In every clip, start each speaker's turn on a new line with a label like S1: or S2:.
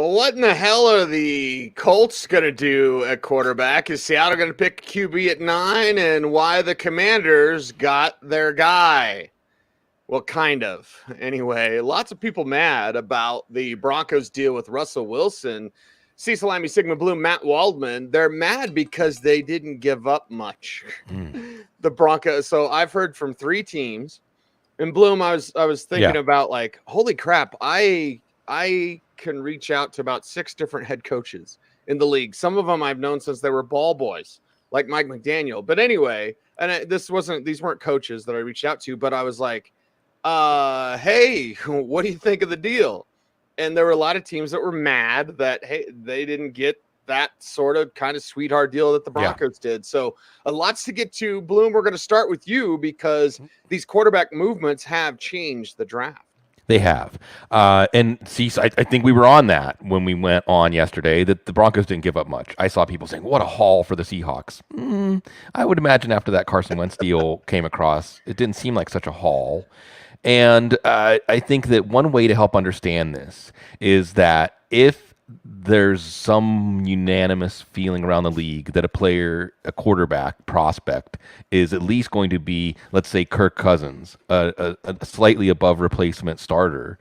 S1: What in the hell are the Colts going to do at quarterback? Is Seattle going to pick QB at 9? And why the Commanders got their guy? Well, kind of. Anyway, lots of people mad about the Broncos deal with Russell Wilson. Cecil Lammey, Sigmund, Bloom, Matt Waldman. They're mad because they didn't give up much. The Broncos. So I've heard from 3 teams. And Bloom, I was thinking about, like, holy crap, I can reach out to about 6 different head coaches in the league. Some of them I've known since they were ball boys, like Mike McDaniel. But anyway, and these weren't coaches that I reached out to, but I was like, hey, what do you think of the deal? And there were a lot of teams that were mad that, hey, they didn't get that sort of kind of sweetheart deal that the Broncos did. So lots to get to. Bloom, we're going to start with you because these quarterback movements have changed the draft.
S2: They have. And see, I think we were on that when we went on yesterday, that the Broncos didn't give up much. I saw people saying, what a haul for the Seahawks. I would imagine after that Carson Wentz deal came across, it didn't seem like such a haul. And I think that one way to help understand this is that if there's some unanimous feeling around the league that a quarterback prospect is at least going to be, let's say, Kirk Cousins, a slightly above replacement starter,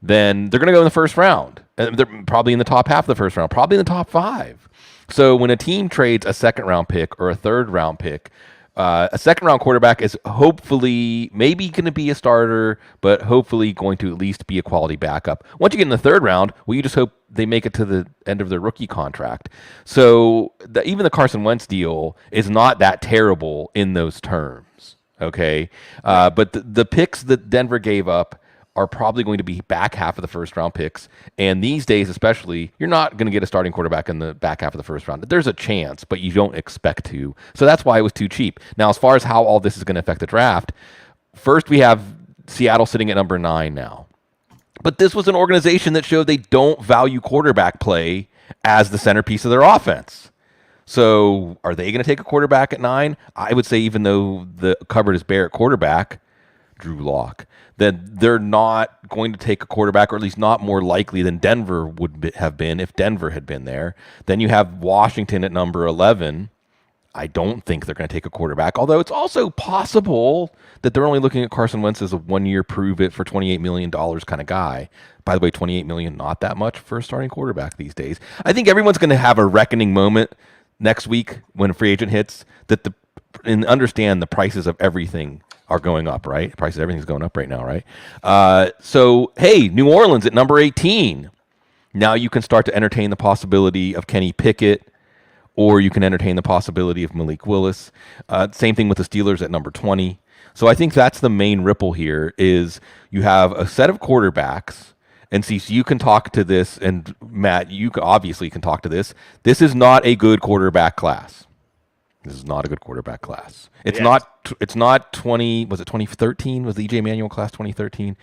S2: then they're going to go in the first round. And they're probably in the top half of the first round, probably in the top 5. So when a team trades a second-round pick or a third-round pick, a second-round quarterback is hopefully maybe going to be a starter, but hopefully going to at least be a quality backup. Once you get in the third round, well, you just hope they make it to the end of their rookie contract. So even the Carson Wentz deal is not that terrible in those terms, okay? But the picks that Denver gave up are probably going to be back half of the first round picks. And these days, especially, you're not going to get a starting quarterback in the back half of the first round. There's a chance, but you don't expect to. So that's why it was too cheap. Now, as far as how all this is going to affect the draft, first we have Seattle sitting at number 9 now. But this was an organization that showed they don't value quarterback play as the centerpiece of their offense. So are they going to take a quarterback at 9? I would say, even though the cupboard is bare at quarterback, Drew Lock, then they're not going to take a quarterback, or at least not more likely than Denver would have been if Denver had been there. Then you have Washington at number 11. I don't think they're going to take a quarterback, although it's also possible that they're only looking at Carson Wentz as a one-year prove-it for $28 million kind of guy. By the way, $28 million, not that much for a starting quarterback these days. I think everyone's going to have a reckoning moment next week when a free agent hits, and understand the prices of everything are going up, right? The price of everything's going up right now, right? So, hey, New Orleans at number 18. Now you can start to entertain the possibility of Kenny Pickett, or you can entertain the possibility of Malik Willis. Same thing with the Steelers at number 20. So I think that's the main ripple here is you have a set of quarterbacks, and so you can talk to this, and Matt, you obviously can talk to this. This is not a good quarterback class. This is not a good quarterback class. It's not. It's not 20. Was it 2013? Was the EJ Manuel class 2013?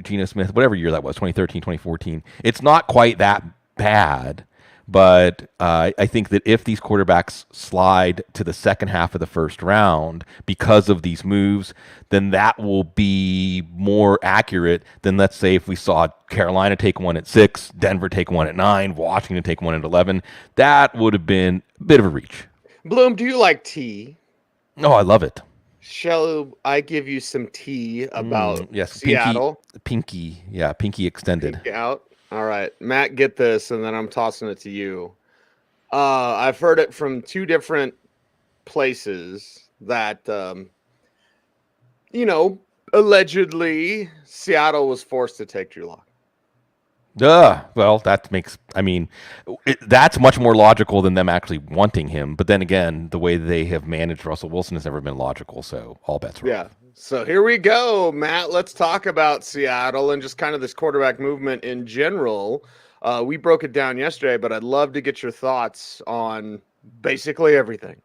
S2: Geno Smith, whatever year that was, 2013, 2014. It's not quite that bad, but I think that if these quarterbacks slide to the second half of the first round because of these moves, then that will be more accurate than, let's say, if we saw Carolina take one at 6, Denver take one at 9, Washington take one at 11. That would have been a bit of a reach.
S1: Bloom, do you like tea?
S2: Oh, I love it.
S1: Shall I give you some tea about
S2: yes,
S1: Seattle?
S2: Pinky extended.
S1: Pinky out. All right, Matt, get this, and then I'm tossing it to you. I've heard it from 2 different places that, allegedly Seattle was forced to take Drew Lock.
S2: Well, that makes, that's much more logical than them actually wanting him. But then again, the way they have managed Russell Wilson has never been logical. So all bets are off.
S1: So here we go, Matt. Let's talk about Seattle and just kind of this quarterback movement in general. We broke it down yesterday, but I'd love to get your thoughts on basically everything.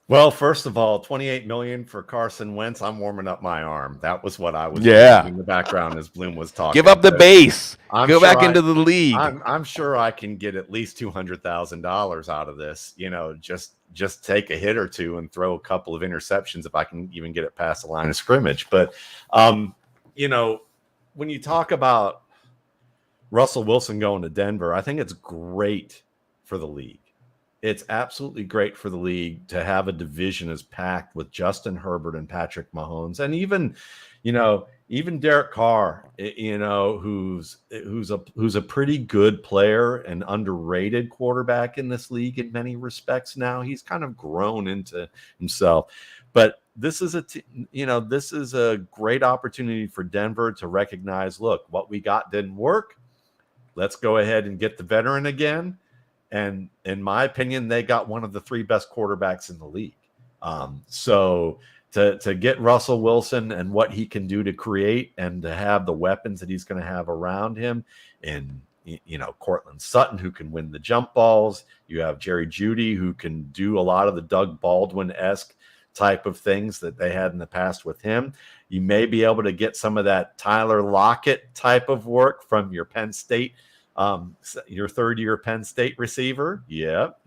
S3: Well, first of all, $28 million for Carson Wentz. I'm warming up my arm. That was what I was doing in the background as Bloom was talking.
S2: Give up the base. Go back into the league.
S3: I'm sure I can get at least $200,000 out of this. Just take a hit or two and throw a couple of interceptions if I can even get it past the line of scrimmage. But when you talk about Russell Wilson going to Denver, I think it's great for the league. It's absolutely great for the league to have a division as packed with Justin Herbert and Patrick Mahomes, and even Derek Carr, who's a pretty good player and underrated quarterback in this league in many respects. Now he's kind of grown into himself, but this is a great opportunity for Denver to recognize, look, what we got didn't work. Let's go ahead and get the veteran again. And in my opinion, they got one of the 3 best quarterbacks in the league. So to get Russell Wilson and what he can do to create and to have the weapons that he's going to have around him, and Cortland Sutton, who can win the jump balls. You have Jerry Jeudy, who can do a lot of the Doug Baldwin-esque type of things that they had in the past with him. You may be able to get some of that Tyler Lockett type of work from your Penn State, your third-year Penn State receiver. Yep.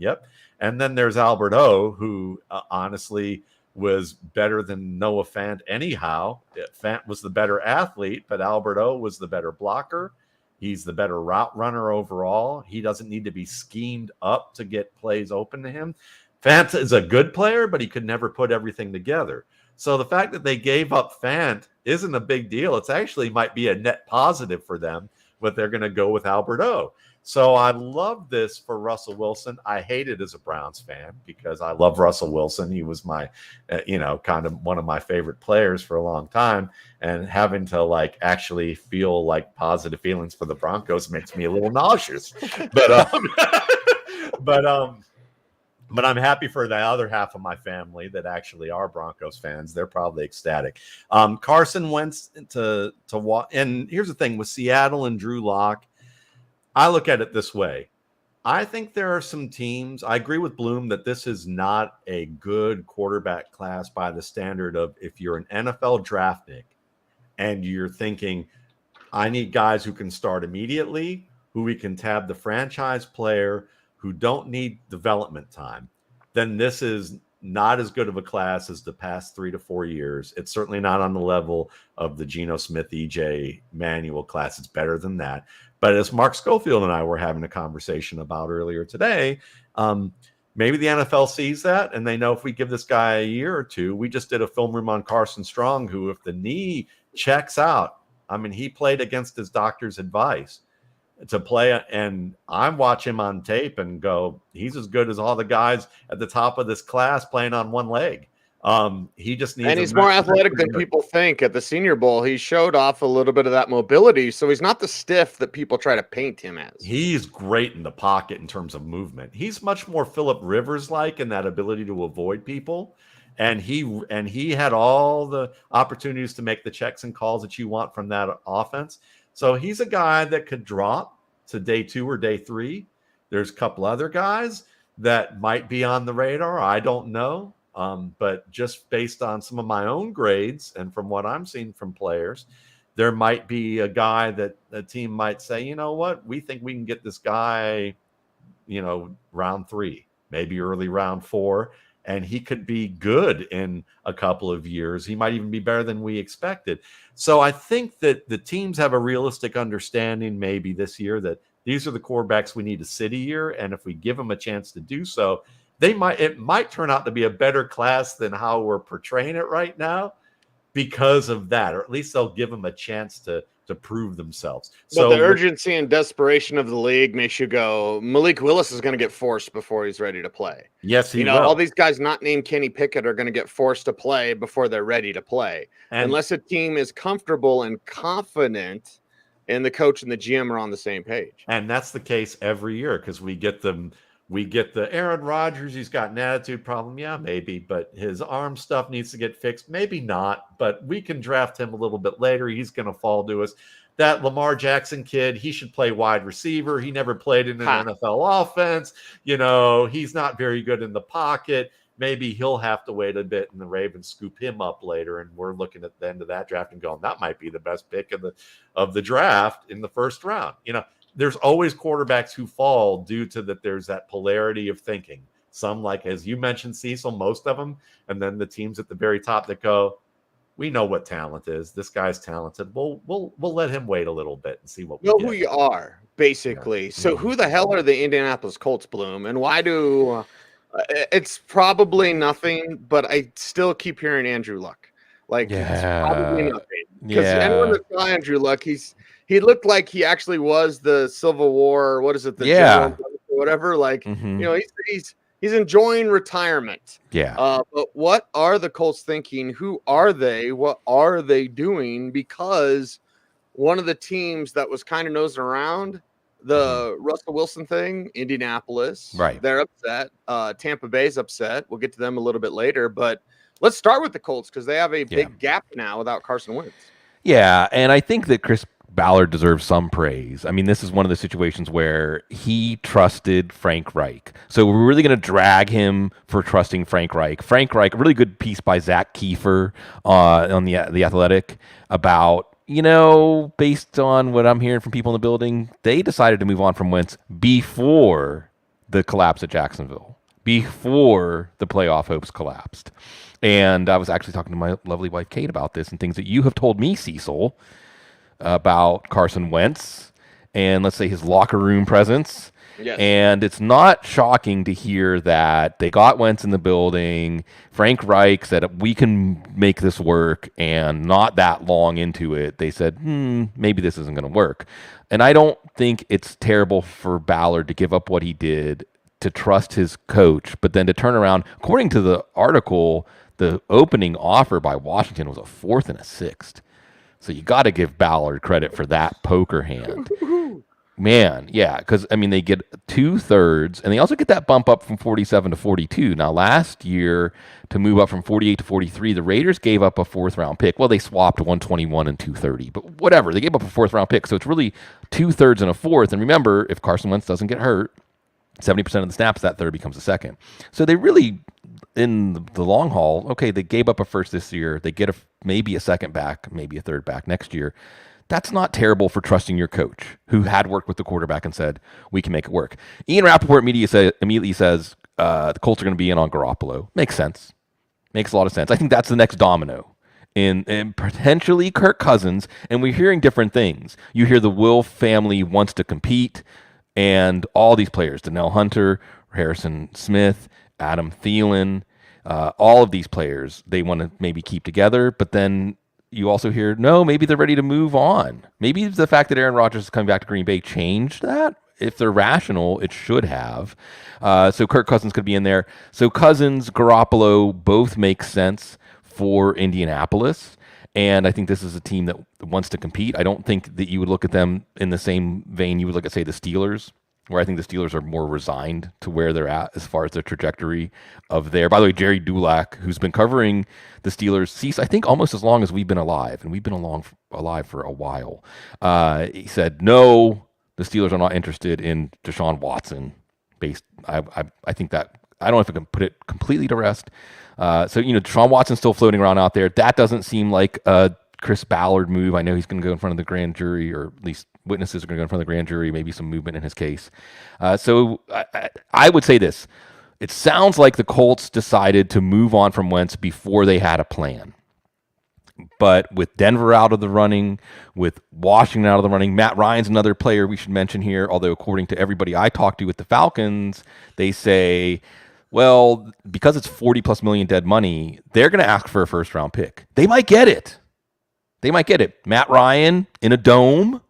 S3: And then there's Albert O, who honestly was better than Noah Fant anyhow. Fant was the better athlete, but Albert O was the better blocker. He's the better route runner overall. He doesn't need to be schemed up to get plays open to him. Fant is a good player, but he could never put everything together. So the fact that they gave up Fant isn't a big deal. It's actually might be a net positive for them, but they're going to go with Albert O. So I love this for Russell Wilson. I hate it as a Browns fan because I love Russell Wilson. He was my, kind of one of my favorite players for a long time. And having to actually feel positive feelings for the Broncos makes me a little nauseous. But I'm happy for the other half of my family that actually are Broncos fans. They're probably ecstatic. Carson Wentz to walk. And here's the thing with Seattle and Drew Lock. I look at it this way. I think there are some teams. I agree with Bloom that this is not a good quarterback class by the standard of if you're an NFL draft pick and you're thinking, I need guys who can start immediately, who we can tab the franchise player, who don't need development time, then this is not as good of a class as the past 3 to 4 years. It's certainly not on the level of the Geno Smith, EJ Manuel class. It's better than that. But as Mark Schofield and I were having a conversation about earlier today, maybe the NFL sees that and they know if we give this guy a year or two. We just did a film room on Carson Strong, who, if the knee checks out, he played against his doctor's advice to play, and I watch him on tape and go, he's as good as all the guys at the top of this class playing on one leg. He just needs,
S1: and he's more athletic than people think. At the Senior Bowl, he showed off a little bit of that mobility, so he's not the stiff that people try to paint him as.
S3: He's great in the pocket in terms of movement. He's much more Phillip Rivers-like in that ability to avoid people. And he had all the opportunities to make the checks and calls that you want from that offense. So he's a guy that could drop to day 2 or day 3. There's a couple other guys that might be on the radar. I don't know. But just based on some of my own grades and from what I'm seeing from players, there might be a guy that the team might say, you know what, we think we can get this guy, round 3, maybe early round 4. And he could be good in a couple of years. He might even be better than we expected. So I think that the teams have a realistic understanding maybe this year that these are the quarterbacks we need to sit a year. And if we give them a chance to do so, it might turn out to be a better class than how we're portraying it right now because of that. Or at least they'll give them a chance to prove themselves.
S1: But the urgency and desperation of the league makes you go, Malik Willis is going to get forced before he's ready to play.
S3: Yes, he will.
S1: All these guys not named Kenny Pickett are going to get forced to play before they're ready to play. Unless a team is comfortable and confident and the coach and the GM are on the same page.
S3: And that's the case every year because we get the Aaron Rodgers, he's got an attitude problem. Yeah, maybe, but his arm stuff needs to get fixed. Maybe not, but we can draft him a little bit later. He's going to fall to us. That Lamar Jackson kid, he should play wide receiver. He never played in an NFL offense. He's not very good in the pocket. Maybe he'll have to wait a bit and the Ravens scoop him up later. And we're looking at the end of that draft and going, that might be the best pick of the draft in the first round. There's always quarterbacks who fall due to that. There's that polarity of thinking. Some, like as you mentioned, Cecil, most of them, and then the teams at the very top that go, we know what talent is. This guy's talented. We'll let him wait a little bit and see what we
S1: know
S3: get.
S1: who you are, basically.
S3: Yeah.
S1: So who the hell are the Indianapolis Colts, Bloom? And why do it's probably nothing, but I still keep hearing Andrew Luck. Like it's probably nothing. Because anyone that saw Andrew Luck, he looked like he actually was the Civil War, what is it, the general or whatever. Like, you know, he's enjoying retirement.
S2: Yeah.
S1: But what are the Colts thinking? Who are they? What are they doing? Because one of the teams that was kind of nosing around the Russell Wilson thing, Indianapolis,
S2: right?
S1: They're upset. Tampa Bay's upset. We'll get to them a little bit later, but let's start with the Colts because they have a big gap now without Carson Wentz.
S2: Yeah, and I think that Chris Ballard deserves some praise. I mean, this is one of the situations where he trusted Frank Reich. So we're really going to drag him for trusting Frank Reich. Frank Reich, a really good piece by Zach Kiefer on the Athletic about, you know, based on what I'm hearing from people in the building, they decided to move on from Wentz before the collapse at Jacksonville, before the playoff hopes collapsed. And I was actually talking to my lovely wife, Kate, about this and things that you have told me, Cecil, about Carson Wentz and let's say his locker room presence.
S1: Yes.
S2: And it's not shocking to hear that they got Wentz in the building. Frank Reich said, we can make this work. And not that long into it, they said, maybe this isn't going to work. And I don't think it's terrible for Ballard to give up what he did to trust his coach, but then to turn around. According to the article, the opening offer by Washington was a 4th and a 6th. So you got to give Ballard credit for that poker hand. Man, yeah, because, I mean, they get 2/3, and they also get that bump up from 47 to 42. Now, last year, to move up from 48 to 43, the Raiders gave up a 4th-round pick. Well, they swapped 121 and 230, but whatever. They gave up a 4th-round pick, so it's really 2/3 and a 4th. And remember, if Carson Wentz doesn't get hurt, 70% of the snaps, that third becomes a second. So they really, in the long haul, okay, they gave up a first this year. They get maybe a second back, maybe a third back next year. That's not terrible for trusting your coach, who had worked with the quarterback and said, we can make it work. Ian Rappaport immediately says the Colts are going to be in on Garoppolo. Makes sense. Makes a lot of sense. I think that's the next domino. In potentially Kirk Cousins, and we're hearing different things. You hear the Will family wants to compete, and all these players, Donnell Hunter, Harrison Smith, Adam Thielen, all of these players, they want to maybe keep together, but then you also hear, no, maybe they're ready to move on. Maybe the fact that Aaron Rodgers is coming back to Green Bay changed that. If they're rational, it should have. So Kirk Cousins could be in there. So Cousins, Garoppolo, both make sense for Indianapolis. And I think this is a team that wants to compete. I don't think that you would look at them in the same vein you would look at, say, the Steelers, where I think the Steelers are more resigned to where they're at as far as the trajectory of their. By the way, Jerry Dulac, who's been covering the Steelers, I think almost as long as we've been alive, and we've been alive for a while, he said, no, the Steelers are not interested in Deshaun Watson. I think that, I don't know if I can put it completely to rest. So, you know, Deshaun Watson's still floating around out there. That doesn't seem like a Chris Ballard move. I know he's going to go in front of the grand jury, or at least witnesses are going to go in front of the grand jury, maybe some movement in his case. So I would say this. It sounds like the Colts decided to move on from Wentz before they had a plan. But with Denver out of the running, with Washington out of the running, Matt Ryan's another player we should mention here, although according to everybody I talked to with the Falcons, they say, well, because it's 40+ million dead money, they're going to ask for a first-round pick. They might get it. Matt Ryan in a dome,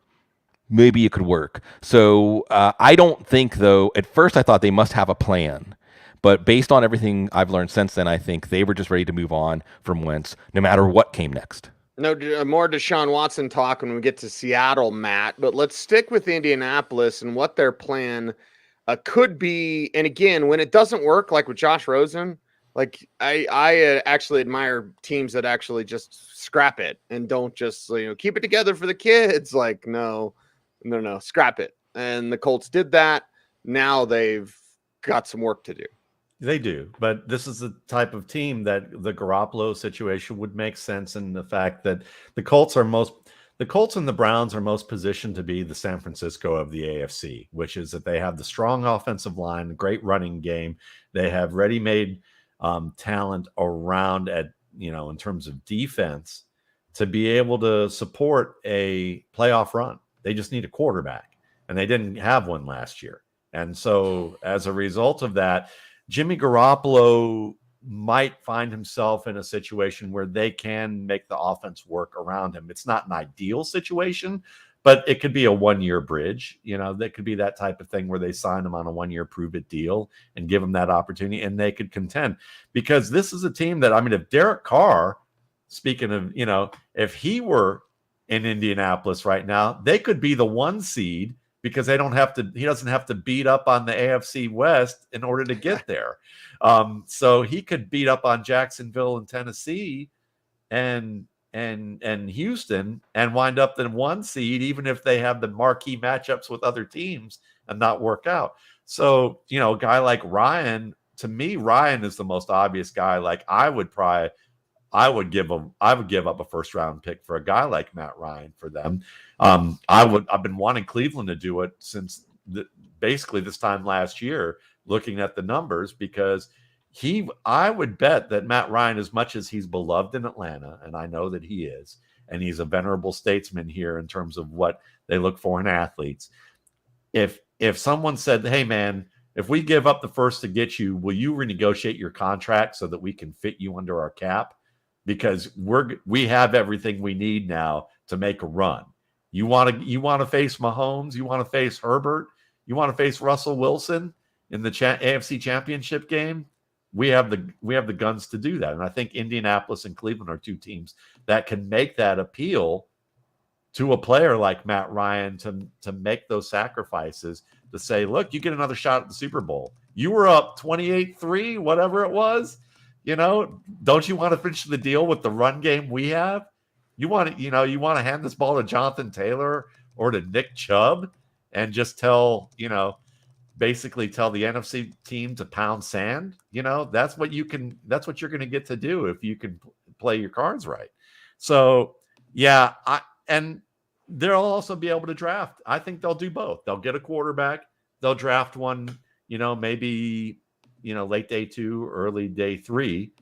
S2: maybe it could work. So I don't think, though, at first I thought they must have a plan. But based on everything I've learned since then, I think they were just ready to move on from Wentz, no matter what came next.
S1: No, more Deshaun Watson talk when we get to Seattle, Matt. But let's stick with Indianapolis and what their plan could be. And again, when it doesn't work, like with Josh Rosen, like I actually admire teams that actually just scrap it and don't just, you know, keep it together for the kids. Like, no, scrap it. And the Colts did that. Now they've got some work to do.
S3: They do, but this is the type of team that the Garoppolo situation would make sense in the fact that the Colts and the Browns are most positioned to be the San Francisco of the AFC, which is that they have the strong offensive line, great running game. They have ready-made talent around at in terms of defense to be able to support a playoff run. They just need a quarterback, and they didn't have one last year. And so as a result of that, Jimmy Garoppolo might find himself in a situation where they can make the offense work around him. It's not an ideal situation, but it could be a one-year bridge. That could be that type of thing where they sign him on a one-year prove-it deal and give him that opportunity, and they could contend. Because this is a team that, if Derek Carr, speaking of, if he were in Indianapolis right now, they could be the 1 seed because he doesn't have to beat up on the AFC West in order to get there. So he could beat up on Jacksonville and Tennessee and Houston and wind up the 1 seed, even if they have the marquee matchups with other teams and not work out. So, a guy like Ryan, to me, Ryan is the most obvious guy. Like I would give up a first round pick for a guy like Matt Ryan for them. I've been wanting Cleveland to do it since basically this time last year, looking at the numbers, because I would bet that Matt Ryan, as much as he's beloved in Atlanta, and I know that he is, and he's a venerable statesman here in terms of what they look for in athletes. If someone said, "Hey man, if we give up the first to get you, will you renegotiate your contract so that we can fit you under our cap? Because we have everything we need now to make a run. You want to face Mahomes, you want to face Herbert, you want to face Russell Wilson in the AFC Championship game. We have the guns to do that." And I think Indianapolis and Cleveland are 2 teams that can make that appeal to a player like Matt Ryan to make those sacrifices, to say, look, you get another shot at the Super Bowl. You were up 28-3, whatever it was. Don't you want to finish the deal with the run game we have? You want to hand this ball to Jonathan Taylor or to Nick Chubb and just basically tell the NFC team to pound sand. That's what you're going to get to do if you can play your cards right. So yeah, and they'll also be able to draft. I think they'll do both. They'll get a quarterback. They'll draft one, maybe, late day 2, early day 3,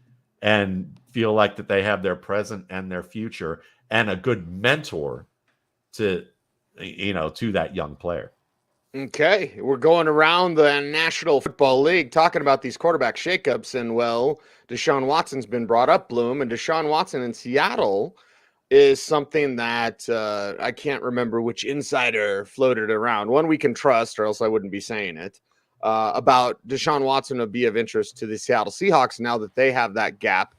S3: and feel like that they have their present and their future and a good mentor to that young player.
S1: Okay, we're going around the National Football League talking about these quarterback shakeups, and Deshaun Watson's been brought up, Bloom, and Deshaun Watson in Seattle is something that I can't remember which insider floated around. One we can trust, or else I wouldn't be saying it. About Deshaun Watson would be of interest to the Seattle Seahawks now that they have that gap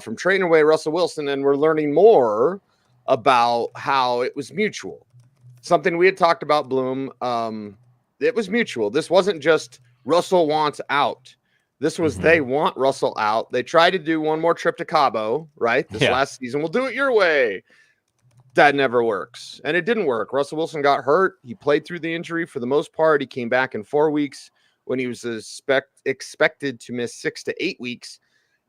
S1: from trading away Russell Wilson, and we're learning more about how it was mutual. Something we had talked about, Bloom. It was mutual. This wasn't just Russell wants out. This was they want Russell out. They tried to do one more trip to Cabo, right? This last season. We'll do it your way. That never works. And it didn't work. Russell Wilson got hurt. He played through the injury for the most part. He came back in 4 weeks when he was expected to miss 6 to 8 weeks.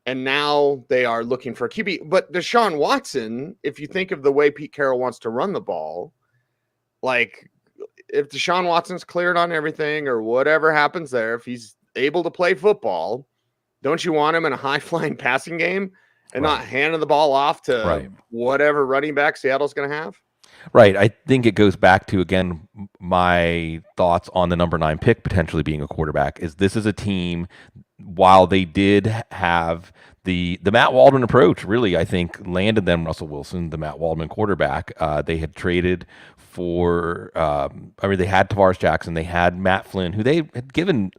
S1: And now they are looking for a QB. But Deshaun Watson, if you think of the way Pete Carroll wants to run the ball, like if Deshaun Watson's cleared on everything or whatever happens there, if he's able to play football, don't you want him in a high-flying passing game and not handing the ball off to whatever running back Seattle's going to have?
S2: Right. I think it goes back to, again, my thoughts on the number 9 pick potentially being a quarterback. Is this is a team, while they did have the Matt Waldman approach, really, I think, landed them Russell Wilson, the Matt Waldman quarterback. They had traded for, they had Tavares Jackson, they had Matt Flynn, who they had given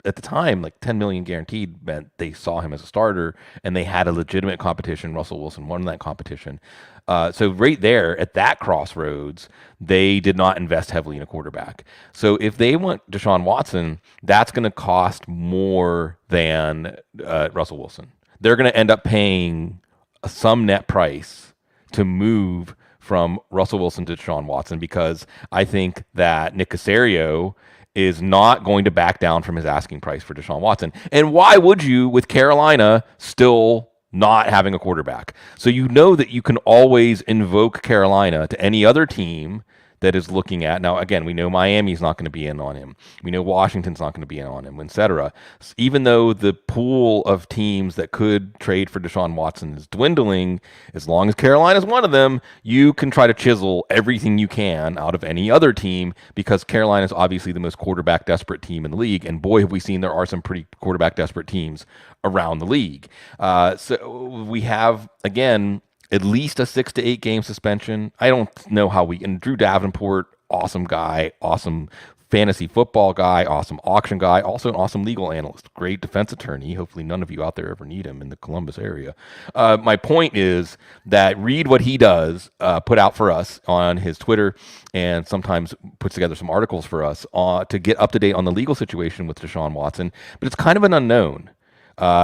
S2: at the time, like $10 million guaranteed, meant they saw him as a starter, and they had a legitimate competition. Russell Wilson won that competition. So right there at that crossroads, they did not invest heavily in a quarterback. So if they want Deshaun Watson, that's going to cost more than Russell Wilson. They're going to end up paying some net price to move from Russell Wilson to Deshaun Watson, because I think that Nick Caserio is not going to back down from his asking price for Deshaun Watson. And why would you, with Carolina still not having a quarterback? So you know that you can always invoke Carolina to any other team that is looking at. Now, again, we know Miami's not going to be in on him. We know Washington's not going to be in on him, etc. Even though the pool of teams that could trade for Deshaun Watson is dwindling, as long as Carolina's one of them, you can try to chisel everything you can out of any other team, because Carolina is obviously the most quarterback desperate team in the league. And boy, have we seen there are some pretty quarterback desperate teams around the league. So we have, again, at least a 6 to 8 game suspension. I don't know how and Drew Davenport, awesome guy, awesome fantasy football guy, awesome auction guy, also an awesome legal analyst, great defense attorney. Hopefully none of you out there ever need him in the Columbus area. My point is that read what he does, put out for us on his Twitter, and sometimes puts together some articles for us to get up to date on the legal situation with Deshaun Watson. But it's kind of an unknown.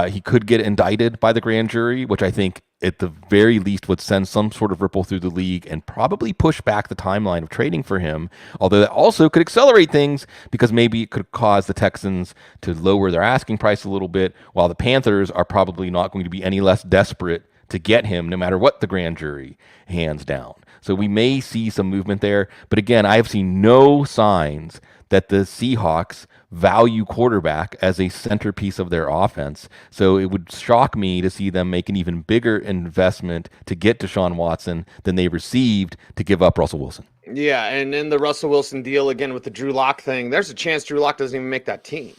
S2: He could get indicted by the grand jury, which I think at the very least would send some sort of ripple through the league and probably push back the timeline of trading for him. Although that also could accelerate things, because maybe it could cause the Texans to lower their asking price a little bit, while the Panthers are probably not going to be any less desperate to get him no matter what the grand jury hands down. So we may see some movement there. But again, I have seen no signs that the Seahawks value quarterback as a centerpiece of their offense. So it would shock me to see them make an even bigger investment to get Deshaun Watson than they received to give up Russell Wilson.
S1: Yeah, and in the Russell Wilson deal, again, with the Drew Lock thing, there's a chance Drew Lock doesn't even make that team.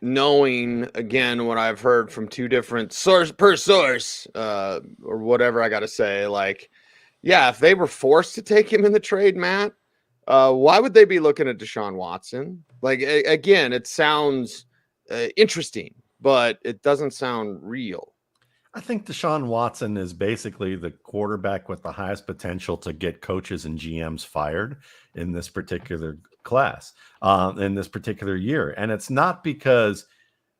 S1: Knowing, again, what I've heard from two different source, or whatever I got to say, like, yeah, if they were forced to take him in the trade, Matt, why would they be looking at Deshaun Watson? Like, again, it sounds interesting, but it doesn't sound real.
S3: I think Deshaun Watson is basically the quarterback with the highest potential to get coaches and GMs fired in this particular class, in this particular year. And it's not because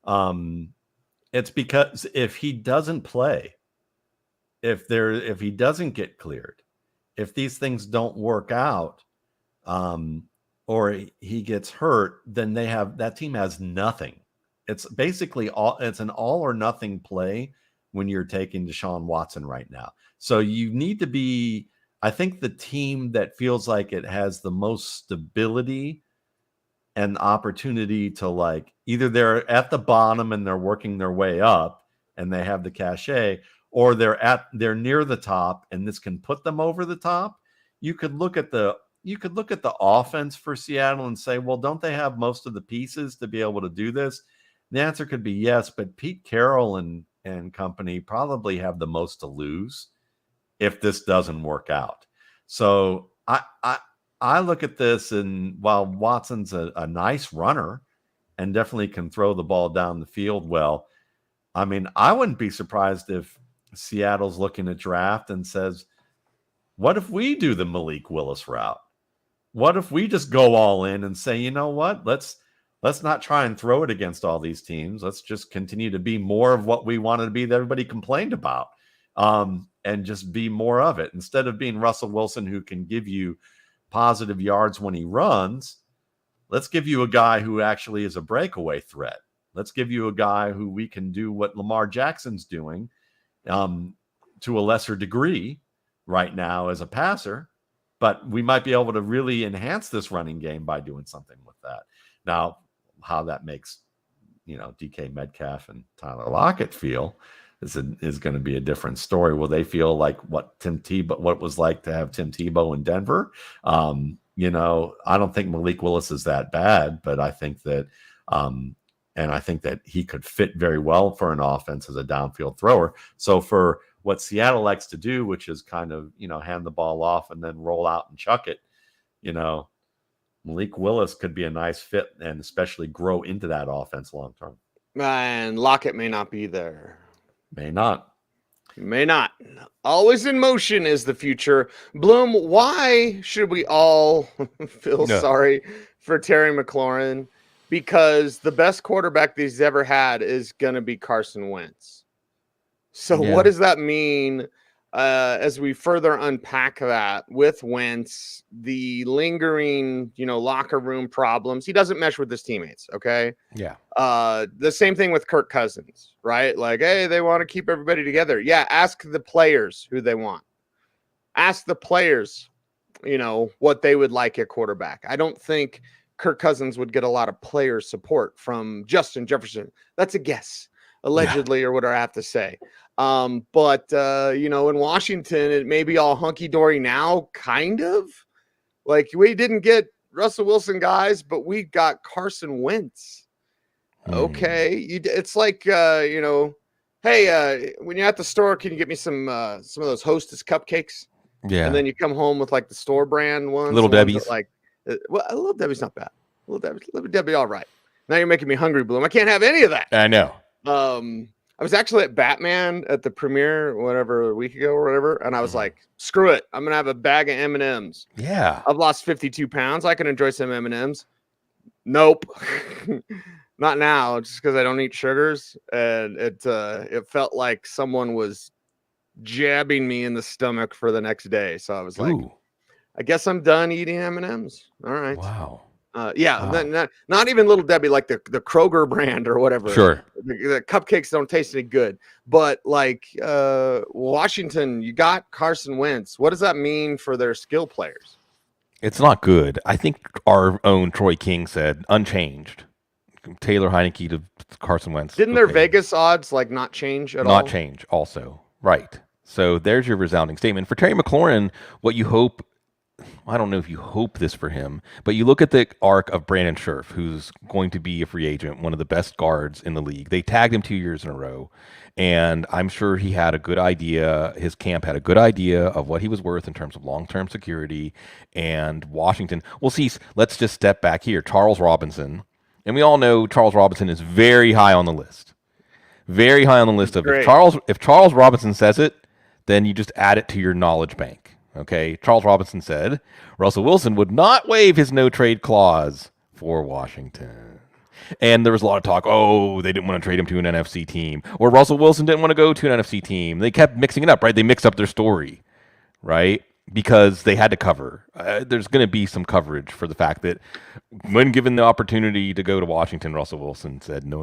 S3: it's because if he doesn't play, if he doesn't get cleared, if these things don't work out, or he gets hurt, then that team has nothing. It's basically it's an all or nothing play when you're taking Deshaun Watson right now. So you need to be, I think, the team that feels like it has the most stability and opportunity to, like, either they're at the bottom and they're working their way up and they have the cachet, or they're near the top and this can put them over the top. You could look at the offense for Seattle and say, well, don't they have most of the pieces to be able to do this? The answer could be yes, but Pete Carroll and company probably have the most to lose if this doesn't work out. So I look at this, and while Watson's a nice runner and definitely can throw the ball down the field well, I mean, I wouldn't be surprised if Seattle's looking at draft and says, what if we do the Malik Willis route? What if we just go all in and say, you know what, let's not try and throw it against all these teams. Let's just continue to be more of what we wanted to be that everybody complained about, and just be more of it. Instead of being Russell Wilson, who can give you positive yards when he runs, let's give you a guy who actually is a breakaway threat. Let's give you a guy who we can do what Lamar Jackson's doing, to a lesser degree right now as a passer, but we might be able to really enhance this running game by doing something with that. Now, how that makes, DK Metcalf and Tyler Lockett feel is going to be a different story. Will they feel like what it was like to have Tim Tebow in Denver? I don't think Malik Willis is that bad, but I think that, and I think that he could fit very well for an offense as a downfield thrower. So for what Seattle likes to do, which is kind of, hand the ball off and then roll out and chuck it, Malik Willis could be a nice fit and especially grow into that offense long term.
S1: And Lockett may not be there.
S3: May not.
S1: Always in motion is the future. Bloom, why should we all feel sorry for Terry McLaurin? Because the best quarterback that he's ever had is going to be Carson Wentz. So what does that mean as we further unpack that with Wentz, the lingering, locker room problems? He doesn't mesh with his teammates, okay?
S2: Yeah.
S1: The same thing with Kirk Cousins, right? Like, hey, they want to keep everybody together. Yeah, ask the players who they want. Ask the players what they would like at quarterback. I don't think Kirk Cousins would get a lot of player support from Justin Jefferson. That's a guess, allegedly, or what I have to say. But in Washington, it may be all hunky-dory now, kind of. Like, we didn't get Russell Wilson guys, but we got Carson Wentz. Okay. It's like, hey, when you're at the store, can you get me some of those Hostess cupcakes?
S2: Yeah.
S1: And then you come home with like the store brand ones.
S2: Little Debbie's.
S1: Little Debbie's not bad. Little Debbie, all right. Now you're making me hungry, Bloom. I can't have any of that.
S2: I know.
S1: I was actually at Batman at the premiere, whatever, a week ago or whatever, and I was like, screw it. I'm going to have a bag of M&Ms.
S2: Yeah.
S1: I've lost 52 pounds. I can enjoy some M&Ms. Nope. Not now, just because I don't eat sugars. And it felt like someone was jabbing me in the stomach for the next day. So I was like, I guess I'm done eating M&Ms. All right.
S2: Wow.
S1: Wow. Not even Little Debbie, like the Kroger brand or whatever.
S2: Sure.
S1: The cupcakes don't taste any good. But like Washington, you got Carson Wentz. What does that mean for their skill players?
S2: It's not good. I think our own Troy King said unchanged. Taylor Heineke to Carson Wentz.
S1: Didn't their Vegas odds like not change at all?
S2: Not change also. Right. So there's your resounding statement. For Terry McLaurin, what you hope, I don't know if you hope this for him, but you look at the arc of Brandon Scherf, who's going to be a free agent, one of the best guards in the league. They tagged him 2 years in a row, and I'm sure he had a good idea. His camp had a good idea of what he was worth in terms of long-term security. And Washington, well, see, let's just step back here. Charles Robinson, and we all know Charles Robinson is very high on the list. Very high on the list of if Charles Robinson says it, then you just add it to your knowledge bank. Okay, Charles Robinson said Russell Wilson would not waive his no-trade clause for Washington. And there was a lot of talk, they didn't want to trade him to an NFC team. Or Russell Wilson didn't want to go to an NFC team. They kept mixing it up, right? They mixed up their story, right? Because they had to cover. There's going to be some coverage for the fact that when given the opportunity to go to Washington, Russell Wilson said, no,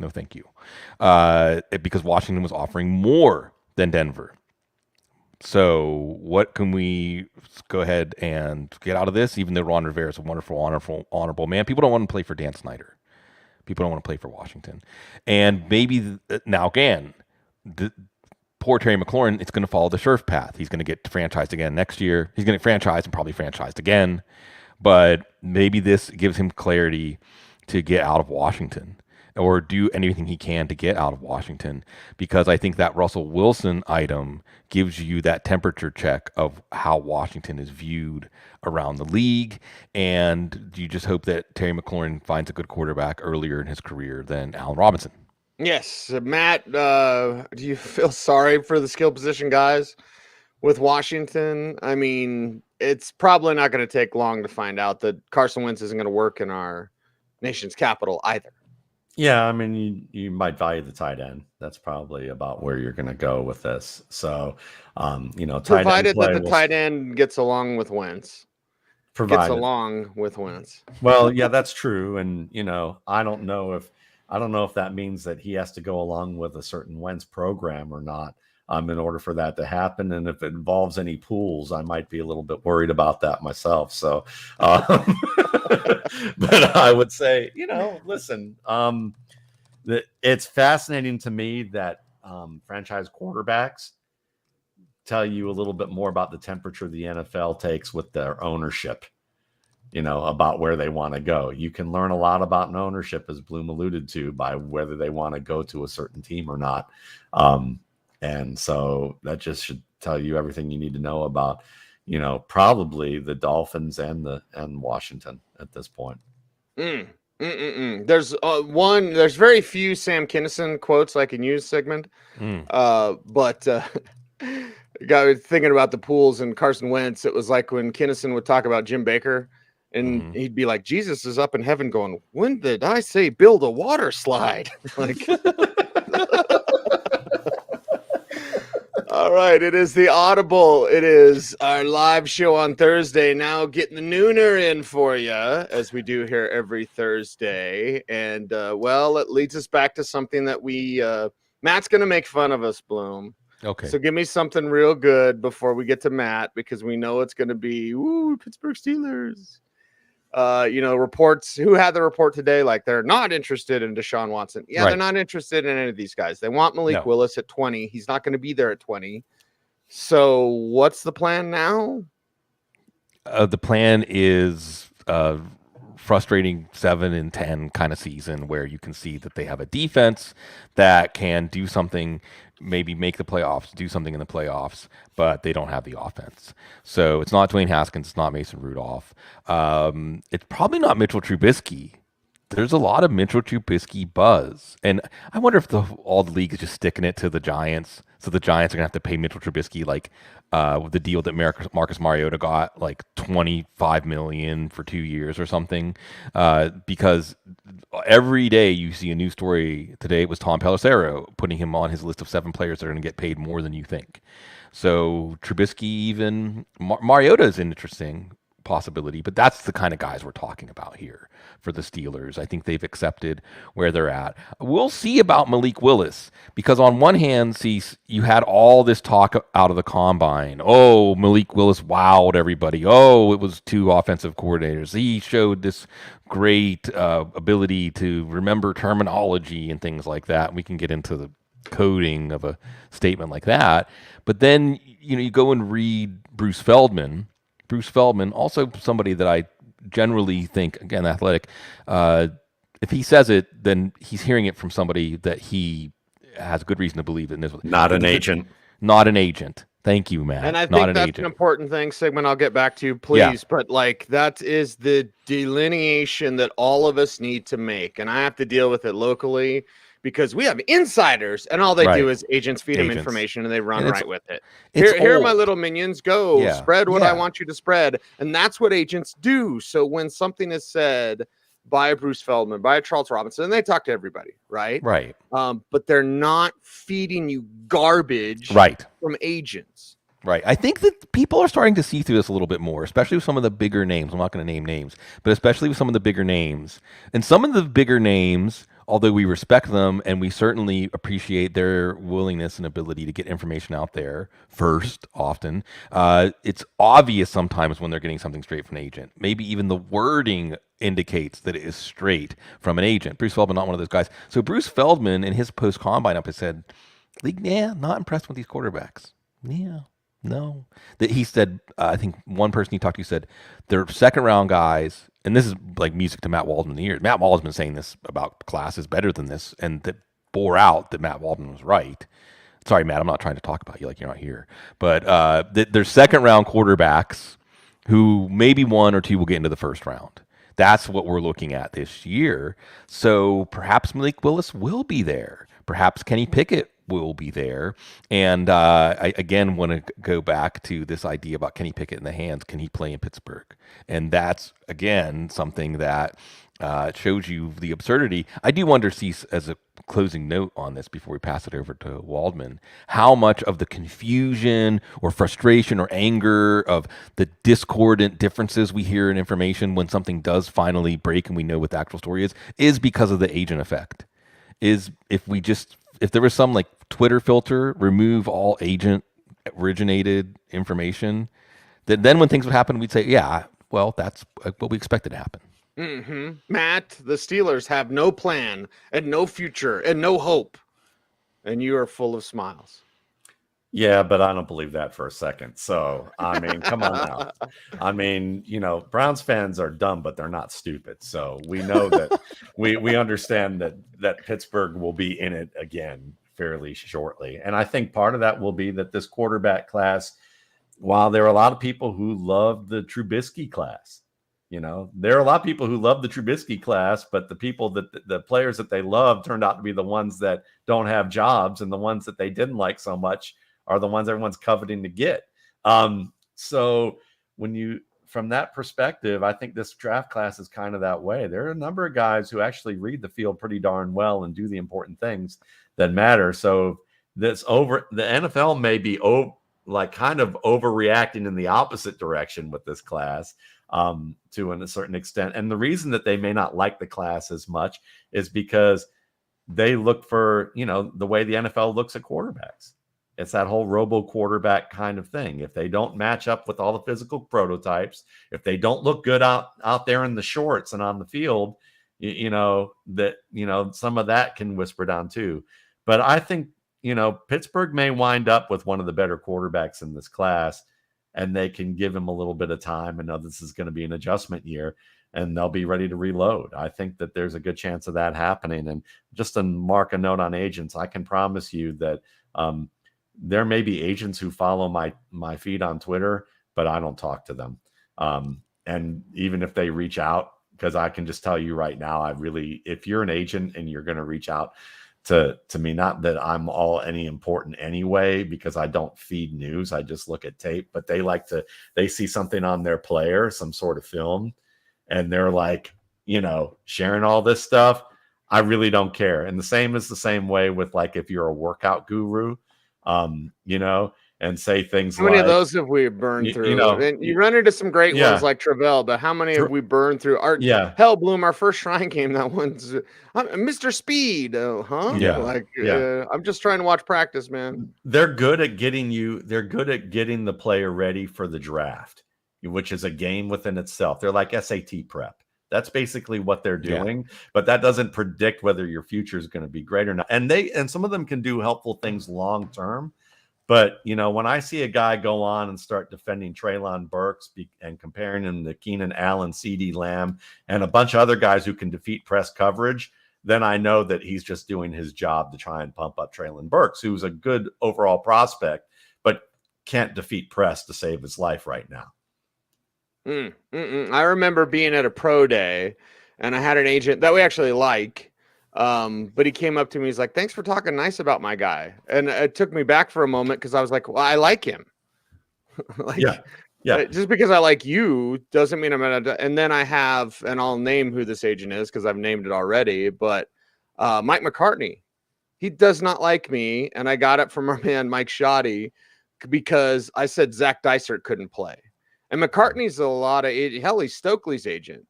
S2: thank you. Because Washington was offering more than Denver. So what can we go ahead and get out of this? Even though Ron Rivera is a wonderful, honorable man, people don't want to play for Dan Snyder. People don't want to play for Washington. And maybe now again, poor Terry McLaurin, it's going to follow the Scherf path. He's going to get franchised again next year. He's going to get franchised and probably franchised again. But maybe this gives him clarity to get out of Washington or do anything he can to get out of Washington, because I think that Russell Wilson item gives you that temperature check of how Washington is viewed around the league. And you just hope that Terry McLaurin finds a good quarterback earlier in his career than Allen Robinson.
S1: Yes. Matt, do you feel sorry for the skill position guys with Washington? I mean, it's probably not going to take long to find out that Carson Wentz isn't going to work in our nation's capital either.
S3: Yeah, I mean, you might value the tight end. That's probably about where you're going to go with this. So,
S1: provided that the tight end gets along with Wentz. Well,
S3: yeah, that's true. And, I don't know if that means that he has to go along with a certain Wentz program or not. In order for that to happen. And if it involves any pools, I might be a little bit worried about that myself. So, but I would say, listen, it's fascinating to me that franchise quarterbacks tell you a little bit more about the temperature the NFL takes with their ownership, about where they want to go. You can learn a lot about an ownership, as Bloom alluded to, by whether they want to go to a certain team or not. And so that just should tell you everything you need to know about, probably the Dolphins and Washington at this point.
S1: There's there's very few Sam Kinison quotes I can use, Sigmund. But got me thinking about the pools and Carson Wentz. It was like when Kinison would talk about Jim Baker, and he'd be like, Jesus is up in heaven going, when did I say build a water slide? Like, all right, it is the Audible. It is our live show on Thursday. Now getting the nooner in for you, as we do here every Thursday. And, it leads us back to something that Matt's going to make fun of us, Bloom.
S2: Okay.
S1: So give me something real good before we get to Matt, because we know it's going to be Pittsburgh Steelers. Reports. Who had the report today? Like, they're not interested in Deshaun Watson. Yeah,
S2: Right.
S1: they're not interested in any of these guys. They want Malik
S2: No.
S1: Willis at 20. He's not going to be there at 20. So what's the plan now?
S2: The plan is frustrating 7-10 kind of season where you can see that they have a defense that can do something, maybe make the playoffs, do something in the playoffs, but they don't have the offense. So it's not Dwayne Haskins, it's not Mason Rudolph. It's probably not Mitchell Trubisky. There's a lot of Mitchell Trubisky buzz. And I wonder if all the league is just sticking it to the Giants. So the Giants are going to have to pay Mitchell Trubisky with the deal that Marcus Mariota got, like $25 million for 2 years or something. Because every day you see a new story. Today it was Tom Pelissero putting him on his list of 7 players that are going to get paid more than you think. So Trubisky, even Mariota is an interesting possibility, but that's the kind of guys we're talking about here for the Steelers. I think they've accepted where they're at. We'll see about Malik Willis, because on one hand, you had all this talk out of the combine. Oh, Malik Willis wowed everybody. Oh, it was 2 offensive coordinators. He showed this great ability to remember terminology and things like that. We can get into the coding of a statement like that. But then, you go and read Bruce Feldman, also somebody that I generally think, again, athletic, if he says it, then he's hearing it from somebody that he has good reason to believe in.
S3: Not an agent.
S2: Not an agent. Thank you, Matt.
S1: And I
S2: Not
S1: think that's an important thing, Sigmund. I'll get back to you, please.
S2: Yeah.
S1: But that is the delineation that all of us need to make. And I have to deal with it locally, because we have insiders, and all they do is agents feed them information, and they run right with it. Here are my little minions. Go spread what I want you to spread. And that's what agents do. So when something is said by a Bruce Feldman, by a Charles Robinson, and they talk to everybody, right?
S2: Right.
S1: But they're not feeding you garbage from agents.
S2: Right. I think that people are starting to see through this a little bit more, especially with some of the bigger names. I'm not going to name names, but especially with some of the bigger names. And some of the bigger names, although we respect them and we certainly appreciate their willingness and ability to get information out there first, often, it's obvious sometimes when they're getting something straight from an agent. Maybe even the wording indicates that it is straight from an agent. Bruce Feldman, not one of those guys. So Bruce Feldman, in his post-combine up, has said, not impressed with these quarterbacks. Yeah. No, that he said, I think one person he talked to said they're second round guys. And this is like music to Matt Waldman in the ears. Matt Waldman's been saying this about classes better than this, and that bore out that Matt Waldman was right. Sorry, Matt, I'm not trying to talk about you like you're not here. But there's second round quarterbacks who maybe 1 or 2 will get into the first round. That's what we're looking at this year. So perhaps Malik Willis will be there. Perhaps Kenny Pickett will be there. And I, again, want to go back to this idea about Kenny Pickett in the hands. Can he play in Pittsburgh? And that's, again, something that shows you the absurdity. I do wonder, Cease, as a closing note on this before we pass it over to Waldman, how much of the confusion or frustration or anger of the discordant differences we hear in information when something does finally break and we know what the actual story is because of the agent effect. If there was some like Twitter filter, remove all agent originated information, then when things would happen, we'd say, yeah, well, that's what we expected to happen.
S1: Mm-hmm. Matt, the Steelers have no plan and no future and no hope. And you are full of smiles.
S3: Yeah, but I don't believe that for a second. So, I mean, come on now. I mean, Browns fans are dumb, but they're not stupid. So we know that we understand that Pittsburgh will be in it again fairly shortly. And I think part of that will be that this quarterback class, while there are a lot of people who love the Trubisky class, there are a lot of people who love the Trubisky class, but the players that they love turned out to be the ones that don't have jobs, and the ones that they didn't like so much are the ones everyone's coveting to get. So from that perspective, I think this draft class is kind of that way. There are a number of guys who actually read the field pretty darn well and do the important things that matter. So the NFL may be kind of overreacting in the opposite direction with this class to a certain extent. And the reason that they may not like the class as much is because they look for, the way the NFL looks at quarterbacks. It's that whole robo quarterback kind of thing. If they don't match up with all the physical prototypes, if they don't look good out there in the shorts and on the field, some of that can whisper down too. But I think, Pittsburgh may wind up with one of the better quarterbacks in this class, and they can give him a little bit of time and know this is going to be an adjustment year, and they'll be ready to reload. I think that there's a good chance of that happening. And just to mark a note on agents, I can promise you that there may be agents who follow my feed on Twitter, but I don't talk to them. And even if they reach out, because I can just tell you right now, if you're an agent and you're going to reach out to me, not that I'm all any important anyway, because I don't feed news, I just look at tape, but they see something on their player, some sort of film, and they're like, sharing all this stuff. I really don't care. And the same way with, like, if you're a workout guru, and say things
S1: how many
S3: like,
S1: of those have we burned through? And you run into some great ones like Travell, but how many have we burned through? Hell, Bloom, our first Shrine game, that one's Mr. Speed. I'm just trying to watch practice, man.
S3: They're good at getting the player ready for the draft, which is a game within itself. They're like SAT prep. That's basically what they're doing, but that doesn't predict whether your future is going to be great or not. And some of them can do helpful things long term. But, when I see a guy go on and start defending Treylon Burks and comparing him to Keenan Allen, CeeDee Lamb, and a bunch of other guys who can defeat press coverage, then I know that he's just doing his job to try and pump up Treylon Burks, who's a good overall prospect, but can't defeat press to save his life right now.
S1: I remember being at a pro day, and I had an agent that we actually like. But he came up to me. He's like, "Thanks for talking nice about my guy." And it took me back for a moment because I was like, "Well, I like him." Just because I like you doesn't mean I'm gonna. And then I have, and I'll name who this agent is because I've named it already. But Mike McCartney, he does not like me, and I got it from our man Mike Shoddy because I said Zach Dysert couldn't play, and McCartney's he's Stokely's agent.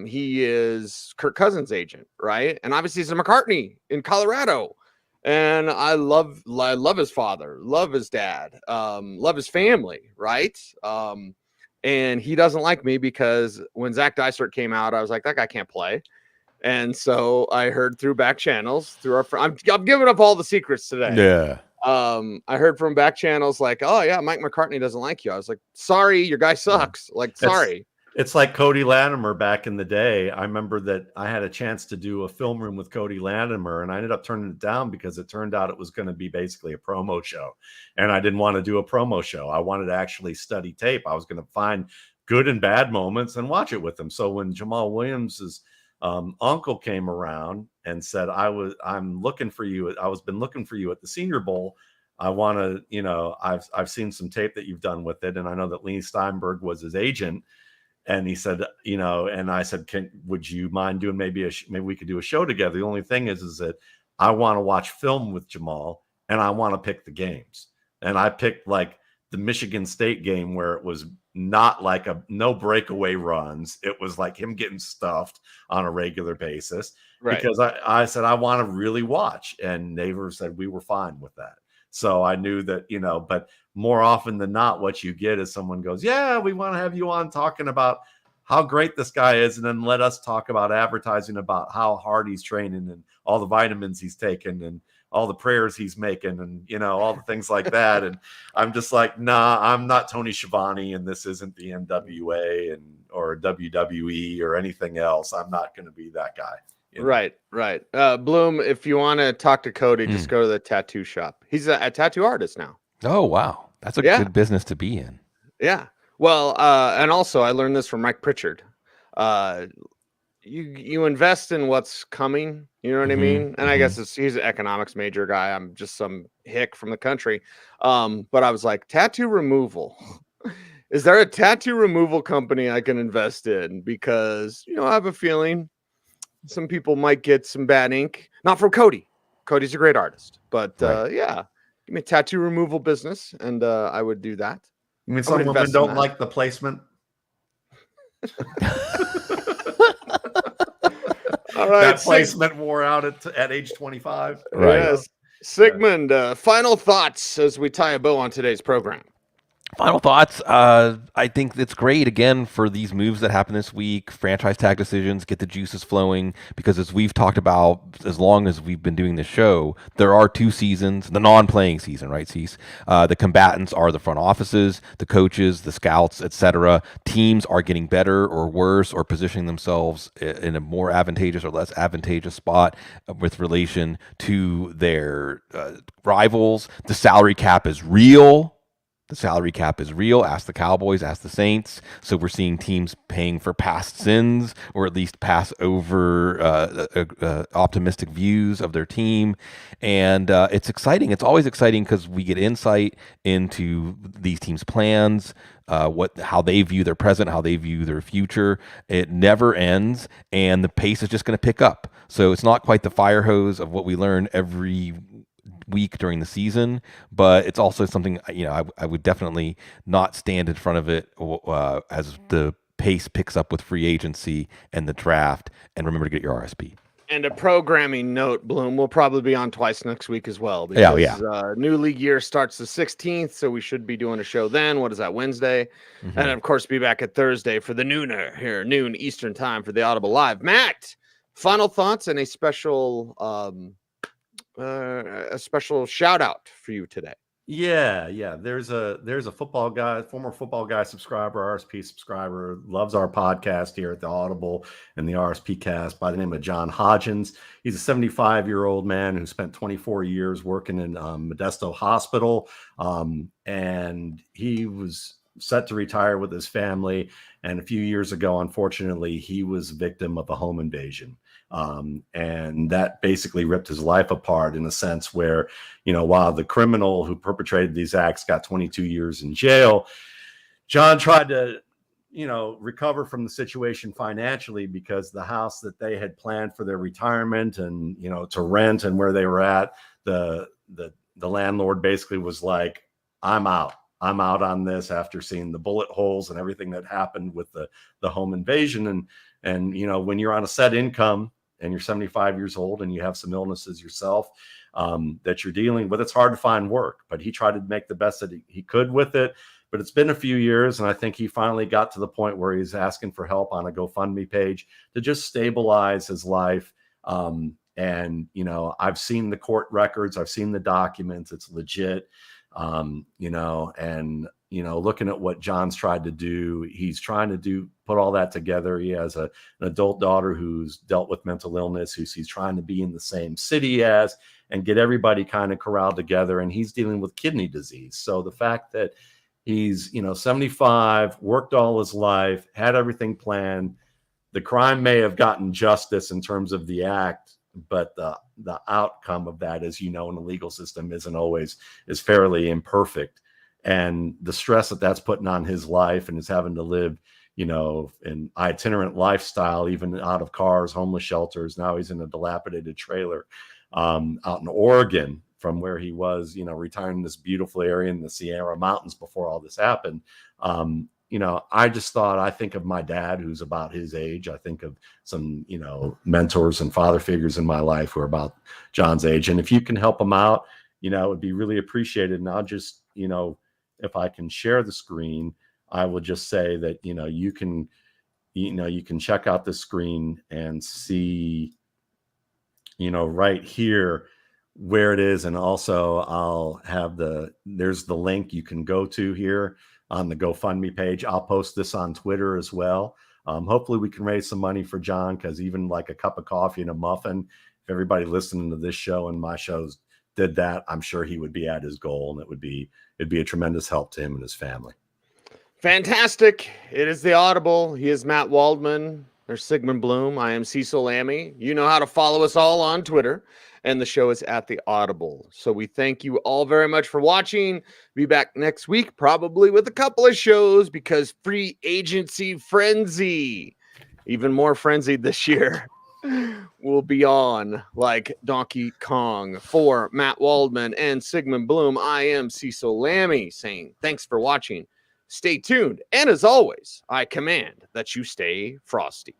S1: He is Kirk Cousins' agent, right? And obviously he's a McCartney in Colorado, and I love his father, love his dad, love his family, right? And he doesn't like me because when Zach Dysert came out, I was like, that guy can't play. And so I heard through back channels, through our I'm giving up all the secrets today.
S2: Yeah.
S1: I heard from back channels like, oh yeah, Mike McCartney doesn't like you. I was like, sorry, your guy sucks. Like, sorry.
S3: It's like Cody Latimer back in the day. I remember that I had a chance to do a film room with Cody Latimer, and I ended up turning it down because it turned out it was going to be basically a promo show. And I didn't want to do a promo show. I wanted to actually study tape. I was going to find good and bad moments and watch it with him. So when Jamal Williams's uncle came around and said, I'm looking for you. Been looking for you at the Senior Bowl. I want to, I've seen some tape that you've done with it. And I know that Lee Steinberg was his agent. And he said, and I said, would you mind doing maybe we could do a show together? The only thing is that I want to watch film with Jamal and I want to pick the games. And I picked like the Michigan State game where it was not like no breakaway runs. It was like him getting stuffed on a regular basis, right? Because I said, I want to really watch. And Naver said we were fine with that. So I knew that, but more often than not, what you get is someone goes, yeah, we want to have you on talking about how great this guy is. And then let us talk about advertising about how hard he's training and all the vitamins he's taking and all the prayers he's making and, all the things like that. And I'm just like, nah, I'm not Tony Schiavone and this isn't the NWA or WWE or anything else. I'm not going to be that guy.
S1: Right. Bloom, if you want to talk to Cody, just go to the tattoo shop. He's a tattoo artist now.
S2: Oh, wow. That's a good business to be in. Yeah.
S1: Well, and also I learned this from Mike Pritchard. You invest in what's coming. You know what I mean? And I guess he's an economics major guy. I'm just some hick from the country. But I was like, tattoo removal. Is there a tattoo removal company I can invest in? Because, I have a feeling some people might get some bad ink. Not from Cody. Cody's a great artist. But yeah, give me a tattoo removal business, and I would do that.
S3: You mean some women don't like the placement?
S1: All right,
S3: that placement wore out at age 25.
S2: Right.
S1: Yes. Sigmund, final thoughts as we tie a bow on today's program.
S2: Final thoughts. I think it's great, again, for these moves that happen this week, franchise tag decisions, get the juices flowing, because as we've talked about, as long as we've been doing this show, there are 2 seasons, the non-playing season, right, Cease? The combatants are the front offices, the coaches, the scouts, etc. Teams are getting better or worse or positioning themselves in a more advantageous or less advantageous spot with relation to their rivals. The salary cap is real. The salary cap is real. Ask the Cowboys, ask the Saints. So we're seeing teams paying for past sins, or at least pass over optimistic views of their team. And it's exciting. It's always exciting because we get insight into these teams' plans, how they view their present, how they view their future. It never ends, and the pace is just going to pick up. So it's not quite the fire hose of what we learn every week during the season, but it's also something, I would definitely not stand in front of it as the pace picks up with free agency and the draft. And remember to get your RSP.
S1: And a programming note, Bloom, we'll probably be on twice next week as well. Because, new league year starts the 16th, so we should be doing a show then. What is that, Wednesday? Mm-hmm. And, of course, be back at Thursday for the nooner here, noon Eastern time for the Audible Live. Matt, final thoughts and a special shout out for you today.
S3: Yeah. There's a football guy, former Football Guy subscriber, RSP subscriber, loves our podcast here at the Audible and the RSP cast, by the name of John Hodgins. He's a 75-year-old man who spent 24 years working in Modesto Hospital, and he was set to retire with his family. And a few years ago, unfortunately, he was a victim of a home invasion. And that basically ripped his life apart in a sense where, while the criminal who perpetrated these acts got 22 years in jail, John tried to, recover from the situation financially, because the house that they had planned for their retirement and, to rent and where they were at, the landlord basically was like, I'm out on this, after seeing the bullet holes and everything that happened with the home invasion. And when you're on a set income and you're 75 years old and you have some illnesses yourself that you're dealing with, it's hard to find work. But he tried to make the best that he could with it. But it's been a few years, and I think he finally got to the point where he's asking for help on a GoFundMe page to just stabilize his life. And I've seen the court records, I've seen the documents, it's legit. Looking at what John's tried to do, he's trying to put all that together. He has an adult daughter who's dealt with mental illness, who he's trying to be in the same city as, and get everybody kind of corralled together. And he's dealing with kidney disease. So the fact that he's, 75, worked all his life, had everything planned, the crime may have gotten justice in terms of the act, but the outcome of that, as in the legal system, is fairly imperfect. And the stress that's putting on his life, and is having to live, an itinerant lifestyle, even out of cars, homeless shelters. Now he's in a dilapidated trailer out in Oregon, from where he was, retiring in this beautiful area in the Sierra Mountains before all this happened. I think of my dad, who's about his age. I think of some, mentors and father figures in my life who are about John's age. And if you can help him out, it would be really appreciated. And I'll just, if I can share the screen, I will just say that, you can check out the screen and see, right here where it is. And also I'll have there's the link you can go to here on the GoFundMe page. I'll post this on Twitter as well. Hopefully we can raise some money for John, because even like a cup of coffee and a muffin, if everybody listening to this show and my shows did that, I'm sure he would be at his goal, and it'd be a tremendous help to him and his family.
S1: Fantastic. It is the Audible. He is Matt Waldman. There's Sigmund Bloom. I am Cecil Lammey. You know how to follow us all on Twitter, and the show is at the Audible. So we thank you all very much for watching. Be back next week, probably with a couple of shows, because free agency frenzy, even more frenzied this year, will be on like Donkey Kong. For Matt Waldman and Sigmund Bloom, I am Cecil Lammey saying thanks for watching. Stay tuned. And as always, I command that you stay frosty.